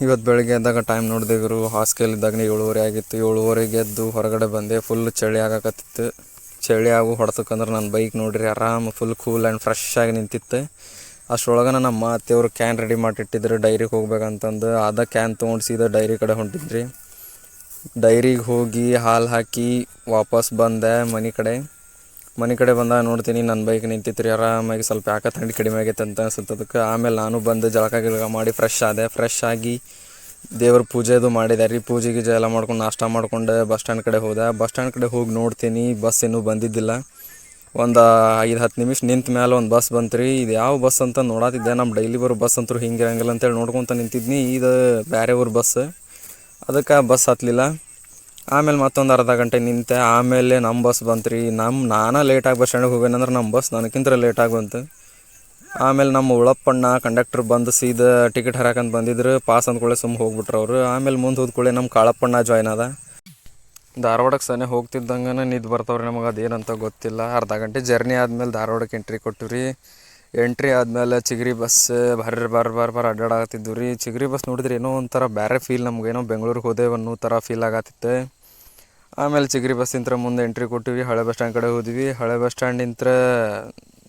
ಇವತ್ತು ಬೆಳಗ್ಗೆ ಎದ್ದಾಗ ಟೈಮ್ ನೋಡಿದೆವರು ಹಾಸ್ಟೆಲ್ ಇದ್ದಾಗ 7:30 ಆಗಿತ್ತು. 7:30ಗೆ ಎದ್ದು ಹೊರಗಡೆ ಬಂದೆ. ಫುಲ್ ಚಳಿ ಆಗಕತ್ತಿತ್ತು. ಚಳಿ ಆಗು ಹೊಡ್ತಕ್ಕಂದ್ರೆ ನನ್ನ ಬೈಕ್ ನೋಡ್ರಿ ಆರಾಮ್ ಫುಲ್ ಕೂಲ್ ಆ್ಯಂಡ್ ಫ್ರೆಶ್ ಆಗಿ ನಿಂತಿತ್ತು. ಅಷ್ಟರೊಳಗೆ ನಮ್ಮ ಅತ್ತೆಯವರು ಕ್ಯಾನ್ ರೆಡಿ ಮಾಡಿಟ್ಟಿದ್ರು ಡೈರಿಗೆ ಹೋಗ್ಬೇಕಂತಂದು. ಅದ ಕ್ಯಾನ್ ತೊಗೊಂಡು ಸೀದಾ ಡೈರಿ ಕಡೆ ಹೊಂಟಿದ್ರಿ. ಡೈರಿಗೆ ಹೋಗಿ ಹಾಲು ಹಾಕಿ ವಾಪಸ್ ಬಂದೆ ಮನೆ ಕಡೆ ಬಂದಾಗ ನೋಡ್ತೀನಿ ನನ್ನ ಬೈಕ್ ನಿಂತಿತ್ತು ರೀ ಆರಾಮಾಗಿ. ಸ್ವಲ್ಪ ಯಾಕೆ ಥಂಡಿ ಕಡಿಮೆ ಆಗೈತೆ ಅಂತ ಅನ್ಸುತ್ತದಕ್ಕೆ. ಆಮೇಲೆ ನಾನು ಬಂದು ಜಳಕ ಮಾಡಿ ಫ್ರೆಶ್ ಆಗಿ ದೇವ್ರ ಪೂಜೆದು ಮಾಡಿದೆ ರೀ. ಪೂಜೆ ಗೀಜೆ ಎಲ್ಲ ಮಾಡ್ಕೊಂಡು ನಾಷ್ಟ ಮಾಡ್ಕೊಂಡು ಬಸ್ ಸ್ಟ್ಯಾಂಡ್ ಕಡೆ ಹೋಗಿ ನೋಡ್ತೀನಿ ಬಸ್ ಇನ್ನೂ ಬಂದಿದ್ದಿಲ್ಲ. ಒಂದು 5-10 ನಿಮಿಷ ನಿಂತ ಮೇಲೆ ಒಂದು ಬಸ್ ಬಂತು ರೀ. ಇದು ಯಾವ ಬಸ್ ಅಂತ ನೋಡತ್ತಿದ್ದೆ. ನಮ್ಮ ಡೈಲಿ ಬರೋ ಬಸ್ ಅಂತೂ ಹಿಂಗಿರಂಗಿಲ್ಲ ಅಂತೇಳಿ ನೋಡ್ಕೊತ ನಿಂತಿದ್ನಿ. ಇದು ಬೇರೆ ಊರು ಬಸ್, ಅದಕ್ಕೆ ಬಸ್ ಹತ್ತಲಿಲ್ಲ. ಆಮೇಲೆ ಮತ್ತೊಂದು ಅರ್ಧ ಗಂಟೆ ನಿಂತೆ. ಆಮೇಲೆ ನಮ್ಮ ಬಸ್ ಬಂತು ರೀ. ನಾನು ಲೇಟಾಗಿ ಬಸ್ ಸ್ಟ್ಯಾಂಡಿಗೆ ಹೋಗ್ಯಾನಂದ್ರೆ ನಮ್ಮ ಬಸ್ ನನಗಿಂತ ಲೇಟಾಗಿ ಬಂತು. ಆಮೇಲೆ ನಮ್ಮ ಉಳಪ್ಪಣ್ಣ ಕಂಡಕ್ಟರ್ ಬಂದು ಸೀದಾ ಟಿಕೆಟ್ ಹರಾಕಂತ ಬಂದಿದ್ರು. ಪಾಸ್ ಅಂದ್ಕೊಳ್ಳೆ ಹೋಗ್ಬಿಟ್ರು ಅವರು. ಆಮೇಲೆ ಮುಂದೆ ಹೋದ್ಕೊಳ್ಳೆ ನಮ್ಮ ಕಾಳಪ್ಪಣ್ಣ ಜಾಯ್ನ್ ಆದ. ಧಾರವಾಡಕ್ಕೆ ಸನೆ ಹೋಗ್ತಿದ್ದಂಗೆ ನಿದ್ದು ಬರ್ತಾವ್ರಿ ನಮಗೆ. ಅದೇನಂತ ಗೊತ್ತಿಲ್ಲ. ಅರ್ಧ ಗಂಟೆ ಜರ್ನಿ ಆದಮೇಲೆ ಧಾರವಾಡಕ್ಕೆ ಎಂಟ್ರಿ ಕೊಟ್ಟಿವಿ. ಎಂಟ್ರಿ ಆದಮೇಲೆ ಚಿಗರಿ ಬಸ್ ಬರ್ರ ಅಡ್ಡಾಡತ್ತಿದ್ವು ರೀ. ಚಿಗರಿ ಬಸ್ ನೋಡಿದ್ರೆ ಏನೋ ಒಂಥರ ಬೇರೆ ಫೀಲ್. ನಮಗೇನೋ ಬೆಂಗಳೂರಿಗೆ ಹೋದೇವು ಅನ್ನೋ ಥರ ಫೀಲ್ ಆಗತ್ತಿತ್ತು. ಆಮೇಲೆ ಚಿಗರಿ ಬಸ್ಸಿಂತ್ರ ಮುಂದೆ ಎಂಟ್ರಿ ಕೊಟ್ಟಿವಿ. ಹಳೆ ಬಸ್ ಸ್ಟ್ಯಾಂಡ್ ಕಡೆ ಹೋದ್ವಿ. ಹಳೆ ಬಸ್ ಸ್ಟ್ಯಾಂಡಿಂತ್ರ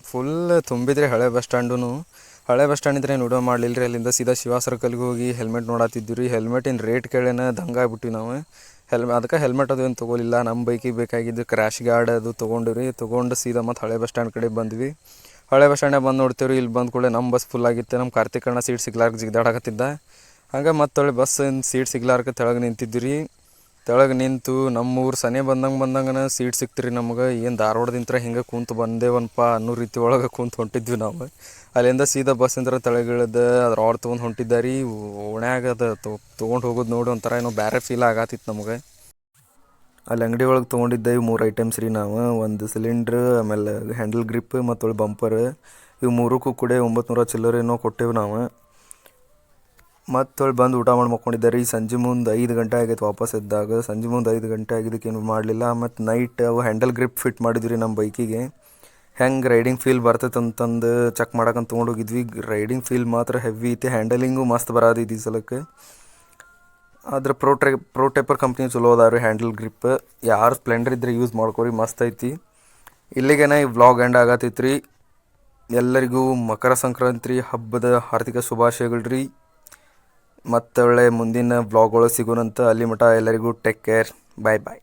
ಫುಲ್ ತುಂಬಿದ್ರಿ ಹಳೆ ಬಸ್ ಸ್ಟ್ಯಾಂಡು. ಹಳೆ ಬಸ್ ಸ್ಟ್ಯಾಂಡಿಂತ್ರ ಏನು ವಿಡಿಯೋ ಮಾಡಲಿಲ್ಲ ರೀ. ಅಲ್ಲಿಂದ ಸೀದಾ ಶಿವ ಸರ್ಕಲ್ಗೆ ಹೋಗಿ ಹೆಲ್ಮೆಟ್ ನೋಡತ್ತಿದ್ವಿ ರೀ. ಹೆಲ್ಮೆಟಿನ ರೇಟ್ ಕೇಳೇನ ದಂಗಾಗ್ಬಿಟ್ಟಿವಿ ನಾವು. ಅದಕ್ಕೆ ಹೆಲ್ಮೆಟ್ ಅದು ಏನು ತೊಗೊಲಿಲ್ಲ. ನಮ್ಮ ಬೈಕಿಗೆ ಬೇಕಾಗಿದ್ದು ಕ್ರ್ಯಾಶ್ ಗಾರ್ಡ್ ಅದು ತೊಗೊಂಡು ಸೀದಾ ಮತ್ತು ಹಳೆ ಬಸ್ ಸ್ಟ್ಯಾಂಡ್ ಕಡೆ ಬಂದ್ವಿ. ಹಳೆ ಬಸ್ ಸ್ಟ್ಯಾಂಡಾಗ ಬಂದು ನೋಡ್ತೇವ್ರಿ. ಇಲ್ಲಿ ಬಂದ ಕೂಡಲೇ ನಮ್ಮ ಬಸ್ ಫುಲ್ ಆಗಿತ್ತು. ನಮ್ಮ ಕಾರ್ತಿಕಣ್ಣ ಸೀಟ್ ಸಿಗ್ಲಾರ್ಕ ಜಿಗ್ದಾಡಕತ್ತಿದ್ದ. ಹಂಗೆ ಮತ್ತೆ ಬಸ್ಸಿನ ಸೀಟ್ ಸಿಗ್ಲಾರ್ಕ ತೆಳಗೆ ನಿಂತಿದ್ವಿ ರೀ. ತೆಳಗೆ ನಿಂತು ನಮ್ಮೂರು ಸನೆ ಬಂದಂಗೆ ಸೀಟ್ ಸಿಕ್ತು ರೀ ನಮಗೆ. ಏನು ಧಾರವಾಡದಿಂತ್ರ ಹಿಂಗೆ ಕೂತು ಬಂದೇವನಪ್ಪ ಅನ್ನೋ ರೀತಿ ಒಳಗೆ ಕೂತು ಹೊಂಟಿದ್ವಿ ನಾವು. ಅಲ್ಲಿಂದ ಸೀದಾ ಬಸ್ಸಿಂತ್ರ ತೆಳಗಿಳಿದು ಅದ್ರ ಅವ್ರು ತೊಗೊಂಡು ಹೊಂಟಿದ್ದಾರೆ. ಓಣ್ಯಾಗ ಅದು ತೊಗೊಂಡು ಹೋಗೋದು ನೋಡಿ ಒಂಥರ ಏನೋ ಬೇರೆ ಫೀಲ್ ಆಗತ್ತಿತ್ತು ನಮಗೆ. ಅಲ್ಲಿ ಅಂಗಡಿ ಒಳಗೆ ತೊಗೊಂಡಿದ್ದೆ 3 ಐಟಮ್ಸ್ ರೀ ನಾವು. ಒಂದು ಸಿಲಿಂಡ್ರ್, ಆಮೇಲೆ ಹ್ಯಾಂಡಲ್ ಗ್ರಿಪ್ ಮತ್ತು ಬಂಪರ್. ಇವು 3ಕ್ಕೂ ಕೂಡ 900 ಚಿಲ್ಲರೆ ಏನೋ ಕೊಟ್ಟೇವು ನಾವು. ಮತ್ತು ಬಂದು ಊಟ ಮಾಡಿ ಮಕ್ಕೊಂಡಿದ್ದಾರೆ ರೀ. ಸಂಜೆ ಮುಂದೆ 5 ಗಂಟೆ ಆಗೈತೆ ವಾಪಸ್ ಎದ್ದಾಗ. ಸಂಜೆ ಮುಂದೆ 5 ಗಂಟೆ ಆಗಿದ್ದಕ್ಕೆ ಏನು ಮಾಡಲಿಲ್ಲ. ಮತ್ತು ನೈಟ್ ಅವು ಹ್ಯಾಂಡಲ್ ಗ್ರಿಪ್ ಫಿಟ್ ಮಾಡಿದ್ವಿ ರೀ ನಮ್ಮ ಬೈಕಿಗೆ. ಹೆಂಗೆ ರೈಡಿಂಗ್ ಫೀಲ್ ಬರ್ತೈತೆ ಅಂತಂದು ಚೆಕ್ ಮಾಡಕ್ಕಂತ ತೊಗೊಂಡೋಗಿದ್ವಿ. ರೈಡಿಂಗ್ ಫೀಲ್ ಮಾತ್ರ ಹೆವಿ ಐತಿ. ಹ್ಯಾಂಡಲಿಂಗು ಮಸ್ತ್ ಬರೋದೈತಿ ಈ ಸಲಕ್ಕೆ. ಆದ್ರೆ ಪ್ರೋ ಟೈಪರ್ ಕಂಪ್ನಿ ಚಲೋ ಅದಾವ ರೀ ಹ್ಯಾಂಡಲ್ ಗ್ರಿಪ್. ಯಾರು ಸ್ಪ್ಲೆಂಡರ್ ಇದ್ರೆ ಯೂಸ್ ಮಾಡ್ಕೊರಿ, ಮಸ್ತ್ ಐತಿ. ಇಲ್ಲಿಗೇನೆ ಈ ವ್ಲಾಗ್ ಎಂಡ್ ಆಗತ್ತೈತಿ ರೀ. ಎಲ್ಲರಿಗೂ ಮಕರ ಸಂಕ್ರಾಂತಿ ಹಬ್ಬದ ಹಾರ್ದಿಕ ಶುಭಾಶಯಗಳು ರೀ. ಮತ್ತೆ ಒಳ್ಳೆ ಮುಂದಿನ ವ್ಲಾಗ್ಗಳು ಸಿಗೋಣಂತ. ಅಲ್ಲಿ ಮಟ ಎಲ್ಲರಿಗೂ ಟೇಕ್ ಕೇರ್. ಬಾಯ್.